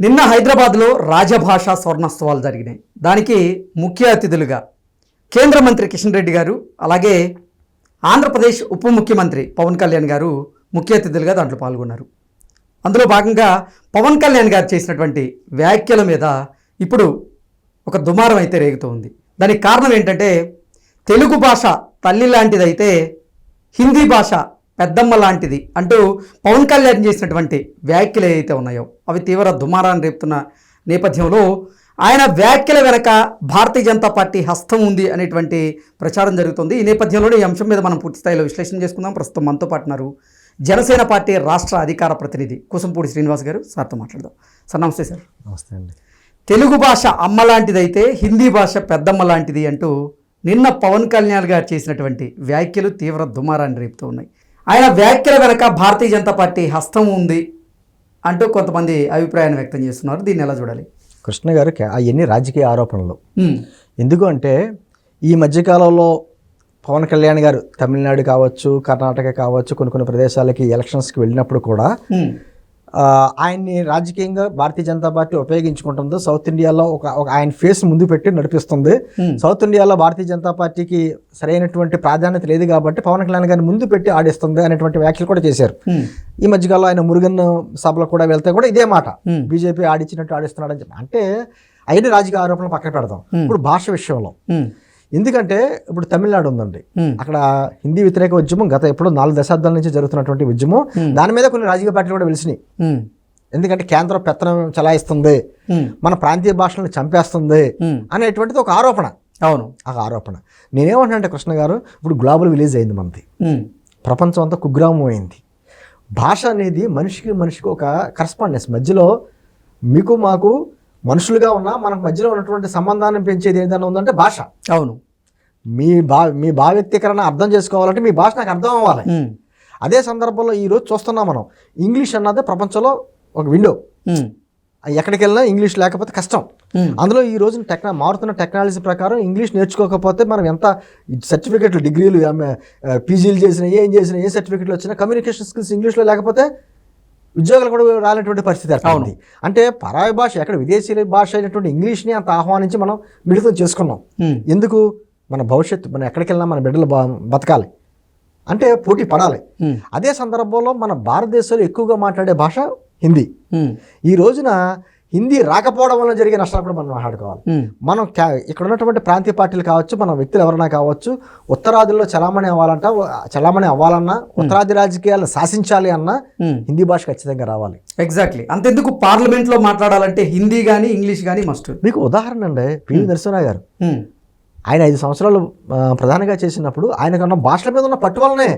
నిన్న హైదరాబాద్లో రాజభాష స్వర్ణోత్సవాలు జరిగినాయి. దానికి ముఖ్య అతిథులుగా కేంద్ర మంత్రి కిషన్ రెడ్డి గారు, అలాగే ఆంధ్రప్రదేశ్ ఉప ముఖ్యమంత్రి పవన్ కళ్యాణ్ గారు ముఖ్య అతిథులుగా దాంట్లో పాల్గొన్నారు. అందులో భాగంగా పవన్ కళ్యాణ్ గారు చేసినటువంటి వ్యాఖ్యల మీద ఇప్పుడు ఒక దుమారం అయితే రేగుతోంది. దానికి కారణం ఏంటంటే, తెలుగు భాష తల్లి లాంటిదైతే హిందీ భాష పెద్దమ్మ లాంటిది అంటూ పవన్ కళ్యాణ్ చేసినటువంటి వ్యాఖ్యలు ఏవైతే ఉన్నాయో అవి తీవ్ర దుమారాన్ని రేపుతున్న నేపథ్యంలో ఆయన వ్యాఖ్యల వెనక భారతీయ జనతా పార్టీ హస్తం ఉంది అనేటువంటి ప్రచారం జరుగుతుంది. ఈ నేపథ్యంలో ఈ అంశం మీద మనం పూర్తి స్థాయిలో విశ్లేషణ చేసుకుందాం. ప్రస్తుతం మనతో పాటు ఉన్నారు జనసేన పార్టీ రాష్ట్ర అధికార ప్రతినిధి కుసంపూడి శ్రీనివాస్ గారు. సార్తో మాట్లాడదాం. సార్ నమస్తే. సార్ నమస్తే అండి. తెలుగు భాష అమ్మ లాంటిదైతే హిందీ భాష పెద్దమ్మ లాంటిది అంటూ నిన్న పవన్ కళ్యాణ్ గారు చేసినటువంటి వ్యాఖ్యలు తీవ్ర దుమారాన్ని రేపుతూ ఉన్నాయి. ఆయన వ్యాఖ్యల వెనక భారతీయ జనతా పార్టీ హస్తం ఉంది అంటూ కొంతమంది అభిప్రాయాన్ని వ్యక్తం చేస్తున్నారు. దీన్ని ఎలా చూడాలి? కృష్ణ గారు, అవన్నీ రాజకీయ ఆరోపణలు. ఎందుకు అంటే ఈ మధ్యకాలంలో పవన్ కళ్యాణ్ గారు తమిళనాడు కావచ్చు, కర్ణాటక కావచ్చు, కొన్ని ప్రదేశాలకి ఎలక్షన్స్కి వెళ్ళినప్పుడు కూడా ఆయన్ని రాజకీయంగా భారతీయ జనతా పార్టీ ఉపయోగించుకుంటుంది. సౌత్ ఇండియాలో ఒక ఆయన ఫేస్ ముందు పెట్టి నడిపిస్తుంది. సౌత్ ఇండియాలో భారతీయ జనతా పార్టీకి సరైనటువంటి ప్రాధాన్యత లేదు కాబట్టి పవన్ కళ్యాణ్ గారిని ముందు పెట్టి ఆడిస్తుంది అనేటువంటి వ్యాఖ్యలు కూడా చేశారు. ఈ మధ్యకాలంలో ఆయన మురుగన్ సభలో కూడా వెళ్తే కూడా ఇదే మాట, బీజేపీ ఆడిచ్చినట్టు ఆడిస్తున్నాడు అని చెప్పి. అంటే అయిన రాజకీయ ఆరోపణలు పక్కన పెడదాం. ఇప్పుడు భాష విషయంలో ఎందుకంటే ఇప్పుడు తమిళనాడు ఉందండి, అక్కడ హిందీ వ్యతిరేక ఉద్యమం గత ఎప్పుడో 4 దశాబ్దాల నుంచి జరుగుతున్నటువంటి ఉద్యమం. దాని మీద కొన్ని రాజకీయ పార్టీలు కూడా వెలిసినాయి. ఎందుకంటే కేంద్రం పెత్తనం చలాయిస్తుంది, మన ప్రాంతీయ భాషలను చంపేస్తుంది అనేటువంటిది ఒక ఆరోపణ. అవును, ఆ ఆరోపణ. నేనేమంటానంటే కృష్ణ గారు, ఇప్పుడు గ్లోబల్ విలేజ్ అయింది మనది, ప్రపంచం అంతా కుగ్రామం అయింది. భాష అనేది మనిషికి ఒక కరస్పాండెన్స్, మధ్యలో మీకు మాకు మనుషులుగా ఉన్నా మనకు మధ్యలో ఉన్నటువంటి సంబంధాన్ని పెంచేది ఏదైనా ఉందంటే భాష. అవును, మీ భావ్యక్తీకరణ అర్థం చేసుకోవాలంటే మీ భాష నాకు అర్థం అవ్వాలి. అదే సందర్భంలో ఈరోజు చూస్తున్నాం మనం, ఇంగ్లీష్ అన్నది ప్రపంచంలో ఒక విండో. ఎక్కడికి వెళ్ళినా ఇంగ్లీష్ లేకపోతే కష్టం. అందులో ఈ రోజు మారుతున్న టెక్నాలజీ ప్రకారం ఇంగ్లీష్ నేర్చుకోకపోతే మనం ఎంత సర్టిఫికెట్లు, డిగ్రీలు, పీజీలు చేసినా, ఏం చేసినా, ఏ సర్టిఫికెట్లు వచ్చినా కమ్యూనికేషన్ స్కిల్స్ ఇంగ్లీష్లో లేకపోతే ఉద్యోగాలు కూడా రాలేటువంటి పరిస్థితి అర్థమైంది. అంటే పరాయి భాష, ఎక్కడ విదేశీ భాష అయినటువంటి ఇంగ్లీష్ని అంత ఆహ్వానించి మనం మిళితం చేసుకున్నాం. ఎందుకు? మన భవిష్యత్తు, మనం ఎక్కడికి వెళ్ళినా మన బిడ్డలు బతకాలి అంటే పోటీ పడాలి. అదే సందర్భంలో మన భారతదేశంలో ఎక్కువగా మాట్లాడే భాష హిందీ. ఈ రోజున హిందీ రాకపోవడం వల్ల జరిగే నష్టాలు కూడా మనం మాట్లాడుకోవాలి. మనం ఇక్కడ ఉన్నటువంటి ప్రాంతీయ పార్టీలు కావచ్చు, మన వ్యక్తులు ఎవరైనా కావచ్చు, ఉత్తరాదిలో చలామణి అవ్వాలన్నా, ఉత్తరాది రాజకీయాలను శాసించాలి అన్నా హిందీ భాష ఖచ్చితంగా రావాలి. ఎగ్జాక్ట్లీ. అంతెందుకు పార్లమెంట్లో మాట్లాడాలంటే హిందీ కానీ ఇంగ్లీష్ కానీ మస్ట్. మీకు ఉదాహరణ అండి, పివి నరసింహరావు గారు. ఆయన 5 సంవత్సరాలు ప్రధానిగా చేసినప్పుడు ఆయనకున్న భాషల మీద ఉన్న పట్టు వల్లనే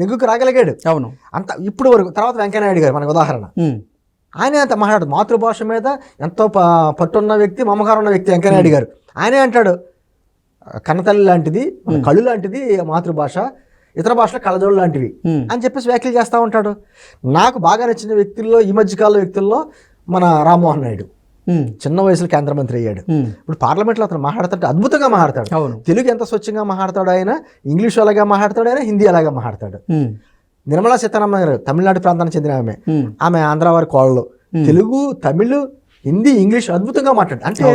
నెగ్గుకు రాగలిగాడు. అవును, అంత ఇప్పుడు వరకు. తర్వాత వెంకయ్యనాయుడు గారు మనకు ఉదాహరణ. ఆయనే అంత మాట్లాడు, మాతృభాష మీద ఎంతో పట్టున్న వ్యక్తి, మమకారం ఉన్న వ్యక్తి వెంకయ్యనాయుడు గారు. ఆయనే అంటాడు, కన్నతల్లి లాంటిది, కళ్ళు లాంటిది మాతృభాష, ఇతర భాషలో కళ్ళజోడు లాంటివి అని చెప్పేసి వ్యాఖ్యలు చేస్తూ ఉంటాడు. నాకు బాగా నచ్చిన వ్యక్తుల్లో, ఈ మధ్యకాల వ్యక్తుల్లో మన రామ్మోహన్ నాయుడు. చిన్న వయసులో కేంద్ర మంత్రి అయ్యాడు. ఇప్పుడు పార్లమెంట్లో అతను మాట్లాడతాడు, అద్భుతంగా మాట్లాడతాడు. తెలుగు ఎంత స్వచ్ఛంగా మాట్లాడతాడు ఆయన, ఇంగ్లీష్ అలాగా మాట్లాడతాడు ఆయన, హిందీ అలాగా మాట్లాడతాడు. నిర్మలా సీతారామన్ గారు తమిళనాడు ప్రాంతానికి చెందిన ఆమె ఆంధ్ర వారి కోడలు. తెలుగు, తమిళ్, హిందీ, ఇంగ్లీష్ అద్భుతంగా మాట్లాడు. అంటే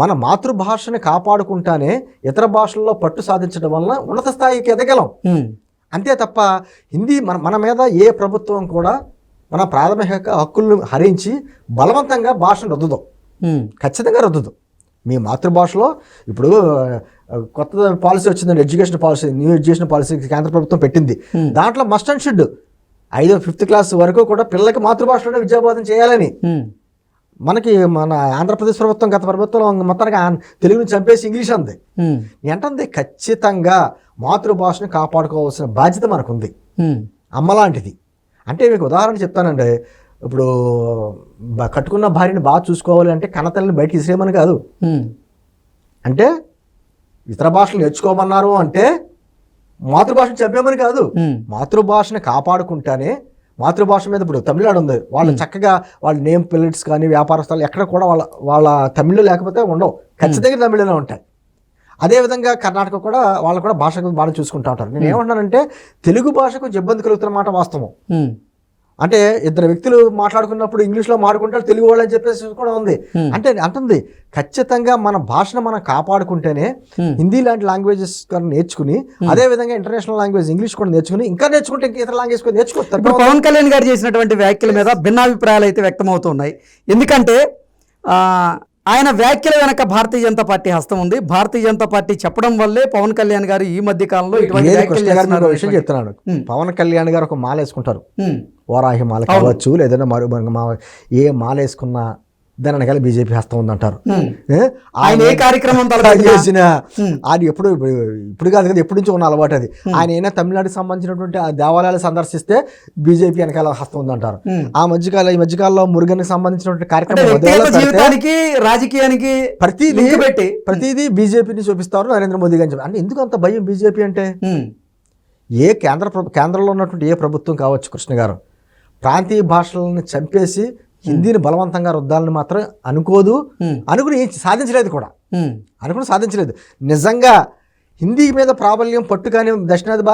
మన మాతృభాషని కాపాడుకుంటానే ఇతర భాషల్లో పట్టు సాధించడం వలన ఉన్నత స్థాయికి ఎదగలం. అంతే తప్ప హిందీ మన మీద ఏ ప్రభుత్వం కూడా మన ప్రాథమిక హక్కులను హరించి బలవంతంగా భాషను రుద్దదు, ఖచ్చితంగా రుద్దదు. మీ మాతృభాషలో ఇప్పుడు కొత్త పాలసీ వచ్చిందండి, education policy, new education policy కేంద్ర ప్రభుత్వం పెట్టింది. దాంట్లో మస్ట్ అండ్ షుడ్ 5వ 5th క్లాస్ వరకు కూడా పిల్లలకి మాతృభాషలోనే విద్యాబోధన చేయాలని. మన ఆంధ్రప్రదేశ్ ప్రభుత్వం, గత ప్రభుత్వంలో మొత్తానికి తెలుగుని చంపేసి ఇంగ్లీష్ అంది. ఏంటంది? ఖచ్చితంగా మాతృభాషను కాపాడుకోవాల్సిన బాధ్యత మనకుంది, అమ్మలాంటిది. అంటే మీకు ఉదాహరణ చెప్తానండి, ఇప్పుడు కట్టుకున్న భార్యని బాగా చూసుకోవాలి అంటే కన్నతల్లిని బయటకి ఇసిరేయమని కాదు. అంటే ఇతర భాషలు నేర్చుకోమన్నారు అంటే మాతృభాషను చెప్పేమని కాదు. మాతృభాషను కాపాడుకుంటానే మాతృభాష మీద, ఇప్పుడు తమిళనాడు ఉంది, వాళ్ళు చక్కగా వాళ్ళ నేమ్ ప్లేట్స్ కానీ వ్యాపారస్థాలు ఎక్కడ కూడా వాళ్ళ తమిళ్ లేకపోతే ఉండవు, ఖచ్చితంగా తమిళలో ఉంటాయి. అదేవిధంగా కర్ణాటక కూడా వాళ్ళు కూడా భాషకు బాగా చూసుకుంటూ ఉంటారు. నేను ఏమంటున్నానంటే తెలుగు భాషకు ఇబ్బంది కలుగుతున్న మాట వాస్తవం. అంటే ఇద్దరు వ్యక్తులు మాట్లాడుకున్నప్పుడు ఇంగ్లీష్లో మాట్లాడుకుంటారు తెలుగు వాళ్ళు అని చెప్పేసి కూడా ఉంది. అంటే అంటుంది ఖచ్చితంగా మన భాషను మనం కాపాడుకుంటేనే హిందీ లాంటి లాంగ్వేజెస్ నేర్చుకుని అదే విధంగా ఇంటర్నేషనల్ లాంగ్వేజ్ ఇంగ్లీష్ కూడా నేర్చుకుని ఇంకా నేర్చుకుంటే ఇంకా ఇతర లాంగ్వేజ్ కూడా నేర్చుకోవచ్చు. ఇప్పుడు పవన్ కళ్యాణ్ గారు చేసినటువంటి వ్యాఖ్యల మీద భిన్నాభిప్రాయాలు అయితే వ్యక్తమవుతున్నాయి. ఎందుకంటే ఆయన వ్యాఖ్యల వెనక భారతీయ జనతా పార్టీ హస్తం ఉంది. భారతీయ జనతా పార్టీ చెప్పడం వల్లే పవన్ కళ్యాణ్ గారు ఈ మధ్య కాలంలో ఇటువంటి వ్యాఖ్యలు చేస్తున్నారు. విషయం చెప్తున్నాను. పవన్ కళ్యాణ్ గారు ఒక మాల వేసుకుంటారు, వారాహి మాల కావచ్చు, లేదంటే ఏ మాల వేసుకున్నా దాని వెనకాల బీజేపీ హస్తం ఉందంటారు. ఆయన ఏ కార్యక్రమం చేసిన అది ఇప్పుడు కాదు కదా, ఎప్పటి నుంచో ఉన్న అలవాటు అది. ఆయన అయినా తమిళనాడుకి సంబంధించినటువంటి ఆ దేవాలయాలు సందర్శిస్తే బీజేపీ వెనకాల హస్తం ఉందంటారు. ఈ మధ్యకాలంలో మురుగన్కి సంబంధించినటువంటి కార్యక్రమం రాజకీయానికి ప్రతిదీ బీజేపీని చూపిస్తారు నరేంద్ర మోదీ గారు. అంటే ఎందుకు అంత భయం బీజేపీ అంటే? ఏ కేంద్రంలో ఉన్నటువంటి ఏ ప్రభుత్వం కావచ్చు కృష్ణ గారు, ప్రాంతీయ భాషలను చంపేసి హిందీని బలవంతంగా రుద్దాలని మాత్రం అనుకుని సాధించలేదు కూడా. సాధించలేదు. నిజంగా హిందీ మీద ప్రాబల్యం పట్టు కానీ దక్షిణాది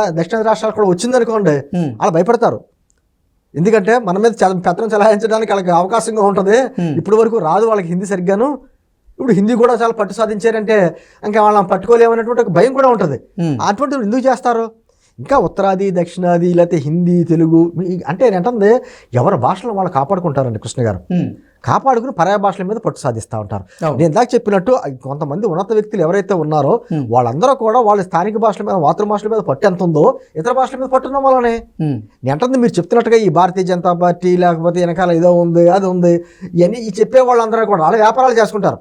రాష్ట్రాలు కూడా వచ్చిందనుకోండి, అలా భయపడతారు. ఎందుకంటే మన మీద పెత్తనం చెలాయించడానికి వాళ్ళకి అవకాశంగా ఉంటుంది. ఇప్పటి వరకు రాదు వాళ్ళకి హిందీ సరిగ్గాను, ఇప్పుడు హిందీ కూడా చాలా పట్టు సాధించారంటే ఇంకా వాళ్ళని పట్టుకోలేమనేటువంటి ఒక భయం కూడా ఉంటుంది. అటువంటి ఎందుకు చేస్తారు? ఇంకా ఉత్తరాది దక్షిణాది లేకపోతే హిందీ తెలుగు అంటే ఏంటంటే ఎవరి భాషలను వాళ్ళు కాపాడుకుంటారండి కృష్ణ గారు. కాపాడుకుని పర్యాయ భాషల మీద పట్టు సాధిస్తూ ఉంటారు. నేను ఇందాక చెప్పినట్టు కొంతమంది ఉన్నత వ్యక్తులు ఎవరైతే ఉన్నారో వాళ్ళందరూ కూడా వాళ్ళ స్థానిక భాషల మీద మాతృభాషల మీద పట్టు ఎంత ఉందో ఇతర భాషల మీద పట్టున్న వాళ్ళనే. ఏంటంటే మీరు చెప్తున్నట్టుగా ఈ భారతీయ జనతా పార్టీ లేకపోతే వెనకాల ఏదో ఉంది అది ఉంది ఇవన్నీ ఈ చెప్పే వాళ్ళందరూ కూడా వాళ్ళ వ్యాపారాలు చేసుకుంటారు.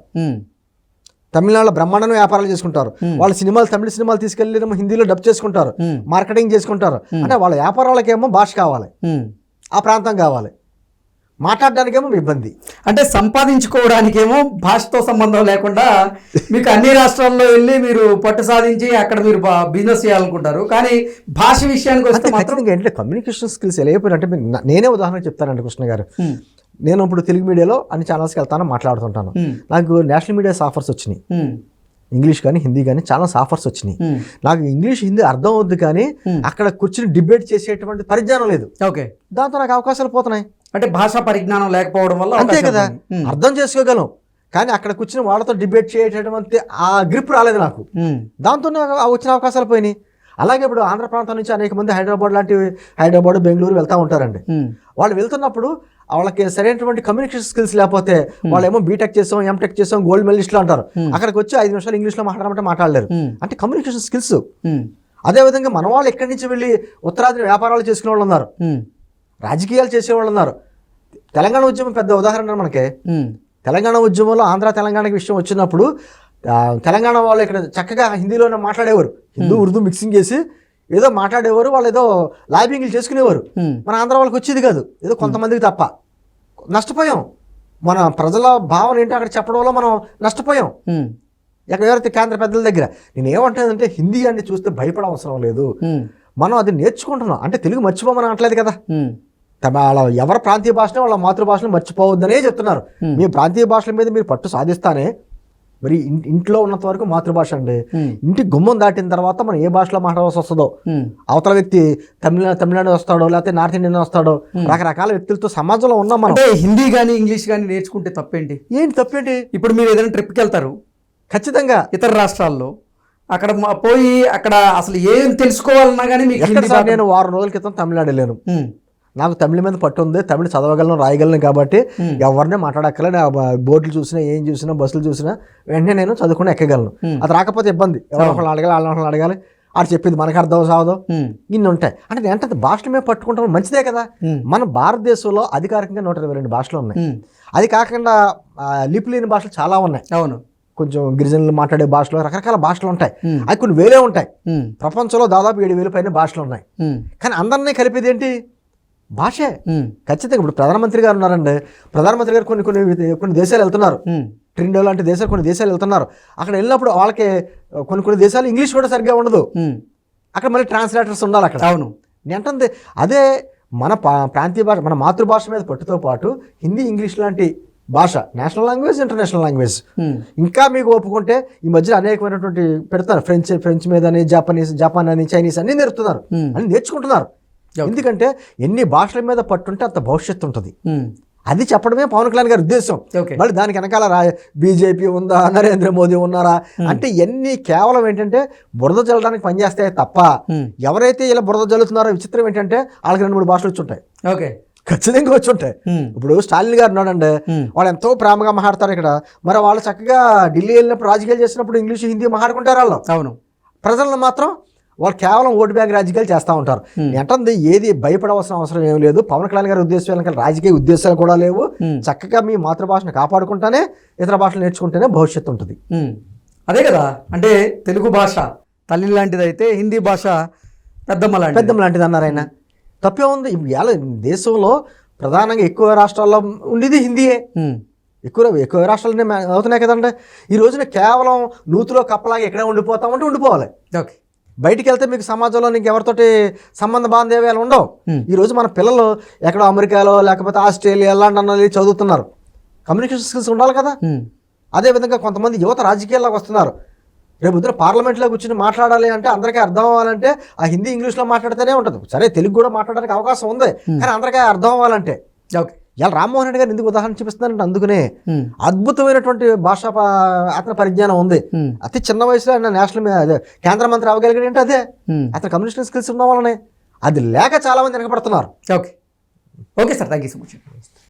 తమిళనాడులో బ్రహ్మాండంగా వ్యాపారాలు చేసుకుంటారు. వాళ్ళ తమిళ సినిమాలు తీసుకెళ్ళి హిందీలో డబ్ చేసుకుంటారు, మార్కెటింగ్ చేసుకుంటారు. అంటే వాళ్ళ వ్యాపారాలకేమో భాష కావాలి, ఆ ప్రాంతం కావాలి, మాట్లాడడానికేమో ఇబ్బంది. అంటే సంపాదించుకోవడానికేమో భాషతో సంబంధం లేకుండా మీకు అన్ని రాష్ట్రాల్లో వెళ్ళి మీరు పట్టు సాధించి అక్కడ మీరు బిజినెస్ చేయాలనుకుంటారు. కానీ భాష విషయానికి వస్తే మాత్రం అంటే కమ్యూనికేషన్ స్కిల్స్ ఎలా అయిపోయినట్టే నేనే ఉదాహరణ చెప్తానండి కృష్ణ గారు. నేను ఇప్పుడు తెలుగు మీడియాలో అన్ని ఛానల్స్కి వెళ్తాను, మాట్లాడుతుంటాను. నాకు నేషనల్ మీడియాస్ ఆఫర్స్ వచ్చినాయి, ఇంగ్లీష్ కానీ హిందీ కానీ చాలా ఆఫర్స్ వచ్చినాయి. నాకు ఇంగ్లీష్ హిందీ అర్థం అవుద్ది కానీ అక్కడ కూర్చుని డిబేట్ చేసేటువంటి పరిజ్ఞానం లేదు. ఓకే, దాంతో నాకు అవకాశాలు పోతున్నాయి. అంటే భాషా పరిజ్ఞానం లేకపోవడం వల్ల అంతే కదా, అర్థం చేసుకోగలం కానీ అక్కడ కూర్చుని వాళ్ళతో డిబేట్ చేయటటువంటి ఆ గ్రిప్ రాలేదు నాకు. దాంతో వచ్చిన అవకాశాలు పోయినాయి. అలాగే ఇప్పుడు ఆంధ్ర ప్రాంతం నుంచి అనేక మంది హైదరాబాద్ బెంగళూరు వెళ్తూ ఉంటారండి. వాళ్ళు వెళ్తున్నప్పుడు వాళ్ళకి సరైనటువంటి కమ్యూనికేషన్ స్కిల్స్ లేకపోతే వాళ్ళేమో బీటెక్ చేసాం, ఎంటెక్ చేసాం, గోల్డ్ మెడలిస్టులు అంటారు. అక్కడికి వచ్చి 5 నిమిషాలు ఇంగ్లీష్లో మాట్లాడమంటే మాట్లాడలేరు. అంటే కమ్యూనికేషన్ స్కిల్స్. అదేవిధంగా మన వాళ్ళు ఎక్కడి నుంచి వెళ్ళి ఉత్తరాది వ్యాపారాలు చేసుకునే వాళ్ళు ఉన్నారు, రాజకీయాలు చేసేవాళ్ళు ఉన్నారు. తెలంగాణ ఉద్యమం పెద్ద ఉదాహరణ మనకి. తెలంగాణ ఉద్యమంలో ఆంధ్ర తెలంగాణకి విషయం వచ్చినప్పుడు తెలంగాణ వాళ్ళు ఇక్కడ చక్కగా హిందీలోనే మాట్లాడేవారు, హిందూ ఉర్దూ మిక్సింగ్ చేసి ఏదో మాట్లాడేవారు. వాళ్ళు ఏదో లాబింగ్లు చేసుకునేవారు. మన ఆంధ్ర వాళ్ళకి వచ్చేది కాదు, ఏదో కొంతమందికి తప్ప. నష్టపోయాం. మన ప్రజల భావన ఏంటో అక్కడ చెప్పడంలో మనం నష్టపోయాం. ఎక్కడ ఎవరైతే కేంద్ర పెద్దల దగ్గర నేనేమంటానంటే హిందీ అని చూస్తే భయపడ అవసరం లేదు, మనం అది నేర్చుకుంటున్నాం. అంటే తెలుగు మర్చిపోమని అనట్లేదు కదా, వాళ్ళ ఎవరి ప్రాంతీయ భాషను వాళ్ళ మాతృభాషను మర్చిపోవద్దనే చెప్తున్నారు. మీ ప్రాంతీయ భాషల మీద మీరు పట్టు సాధిస్తానే మరి ఇంట్లో ఉన్నంత వరకు మాతృభాష అండి. ఇంటి గుమ్మం దాటిన తర్వాత మనం ఏ భాషలో మాట్లాడాల్సి వస్తుందో, అవతల వ్యక్తి తమిళనాడు వస్తాడో లేకపోతే నార్త్ ఇండియన్ వస్తాడో, రకరకాల వ్యక్తులతో సమాజంలో ఉన్నాం మనం. హిందీ కానీ ఇంగ్లీష్ కానీ నేర్చుకుంటే తప్పేంటి? తప్పేంటి? ఇప్పుడు మీరు ఏదైనా ట్రిప్కి వెళ్తారు ఖచ్చితంగా ఇతర రాష్ట్రాల్లో, అక్కడ పోయి అక్కడ అసలు ఏం తెలుసుకోవాలన్నా కానీ నేను 6 రోజుల క్రితం తమిళనాడు వెళ్ళాను. నాకు తమిళ మీద పట్టు ఉంది, తమిళ చదవగలను రాయగలను కాబట్టి ఎవరినే మాట్లాడక్కలే. బోర్డులు చూసినా ఏం చూసినా బస్సులు చూసినా వెంటనే నేను చదువుకుని ఎక్కగలను. అది రాకపోతే ఇబ్బంది, ఎవరిని అడగాలి వాళ్ళని అడగాలి, ఆడు చెప్పింది మనకు అర్థం సావదో, ఇన్ని ఉంటాయి. అంటే ఏంటంటే భాషల మీద పట్టుకుంటాం మంచిదే కదా. మన భారతదేశంలో అధికారికంగా 122 భాషలు ఉన్నాయి. అది కాకుండా లిపి లేని భాషలు చాలా ఉన్నాయి. అవును, కొంచెం గిరిజనులు మాట్లాడే భాషలు రకరకాల భాషలు ఉంటాయి. అవి కొన్ని వేలే ఉంటాయి. ప్రపంచంలో దాదాపు 7,000 పైన భాషలు ఉన్నాయి. కానీ అందరినీ కలిపేది ఏంటి? భాషే. ఖచ్చితంగా ఇప్పుడు ప్రధానమంత్రి గారు ఉన్నారండి, ప్రధానమంత్రి గారు కొన్ని దేశాలు వెళ్తున్నారు, ట్రినిడాడ్ లాంటి దేశాలు కొన్ని దేశాలు వెళ్తున్నారు. అక్కడ వెళ్ళినప్పుడు వాళ్ళకి కొన్ని దేశాలు ఇంగ్లీష్ కూడా సరిగ్గా ఉండదు, అక్కడ మళ్ళీ ట్రాన్స్లేటర్స్ ఉండాలి అక్కడ. అవును, ఏంటంటే అదే మన ప్రాంతీయ భాష మన మాతృభాష మీద పట్టుతో పాటు హిందీ ఇంగ్లీష్ లాంటి భాష నేషనల్ లాంగ్వేజ్ ఇంటర్నేషనల్ లాంగ్వేజ్. ఇంకా మీకు ఒప్పుకుంటే ఈ మధ్య అనేకమైనటువంటి పెడతారు, ఫ్రెంచ్ మీదని, జపాన్ అని, చైనీస్ అన్ని నేర్పుతున్నారు, అన్ని నేర్చుకుంటున్నారు. ఎందుకంటే ఎన్ని భాషల మీద పట్టుంటే అంత భవిష్యత్తు ఉంటుంది. ఉమ్. అది చెప్పడమే పవన్ కళ్యాణ్ గారి ఉద్దేశం. ఓకే. మళ్ళీ దానికి వెనకాల బీజేపీ ఉందా, నరేంద్ర మోదీ ఉన్నారా అంటే ఇవన్నీ కేవలం ఏంటంటే బురద జల్లడానికి పనిచేస్తాయి తప్ప ఎవరైతే ఇలా బురద జల్లుతున్నారో విచిత్రం ఏంటంటే వాళ్ళకి 2-3 భాషలు వచ్చి ఉంటాయి. ఓకే. ఖచ్చితంగా వచ్చి ఉంటాయి. ఇప్పుడు స్టాలిన్ గారు ఉన్నాడండి, వాళ్ళు ఎంతో ప్రేమగా మాట్లాడతారు ఇక్కడ. మరి వాళ్ళు చక్కగా ఢిల్లీ వెళ్ళినప్పుడు రాజకీయాలు చేసినప్పుడు ఇంగ్లీష్ హిందీ మాట్లాడుకుంటారు వాళ్ళు. అవును. ప్రజలను మాత్రం వాళ్ళు కేవలం ఓటు బ్యాంక్ రాజకీయాలు చేస్తూ ఉంటారు. ఏంటంది ఏది భయపడవలసిన అవసరం ఏం లేదు. పవన్ కళ్యాణ్ గారి ఉద్దేశం వెనకాల రాజకీయ ఉద్దేశాలు కూడా లేవు. చక్కగా మీ మాతృభాషను కాపాడుకుంటానే ఇతర భాషలు నేర్చుకుంటేనే భవిష్యత్తు ఉంటుంది. అదే కదా, అంటే తెలుగు భాష తల్లి లాంటిది అయితే హిందీ భాష పెద్దమ్మ లాంటిది అన్నారు ఆయన. తప్పే ఉంది. ఇవాళ దేశంలో ప్రధానంగా ఎక్కువ రాష్ట్రాల్లో ఉండేది హిందీయే. ఎక్కువ రాష్ట్రాలనే అవుతున్నాయి కదండి. ఈ రోజున కేవలం నూతిలో కప్పలాగా ఎక్కడే ఉండిపోతామంటే ఉండిపోవాలి. ఓకే. బయటికి వెళ్తే మీకు సమాజంలో నీకు ఎవరితోటి సంబంధ బాంధవ్యాలు ఉండవు. ఈరోజు మన పిల్లలు ఎక్కడో అమెరికాలో లేకపోతే ఆస్ట్రేలియా లండన్ చదువుతున్నారు. కమ్యూనికేషన్ స్కిల్స్ ఉండాలి కదా. అదేవిధంగా కొంతమంది యువత రాజకీయాల్లోకి వస్తున్నారు. రేపు పొద్దున పార్లమెంట్లో కూర్చొని మాట్లాడాలి అంటే అందరికీ అర్థం అవ్వాలంటే ఆ హిందీ ఇంగ్లీష్లో మాట్లాడితేనే ఉంటుంది. సరే తెలుగు కూడా మాట్లాడడానికి అవకాశం ఉంది, కానీ అందరికీ అర్థం అవ్వాలంటే. ఓకే. ఇలా రామ్మోహన్ రెడ్డి గారు ఎందుకు ఉదాహరణ చూపిస్తున్నారంటే అందుకనే అద్భుతమైనటువంటి భాషా అతని పరిజ్ఞానం ఉంది. అతి చిన్న వయసులో ఆయన నేషనల్ కేంద్ర మంత్రి అవ్వగలిగాడు అంటే అదే అతని కమ్యూనికేషన్ స్కిల్స్ ఉన్న వాళ్ళనే. అది లేక చాలా మంది వెనకబడుతున్నారు. Okay. Okay sir, thank you so much.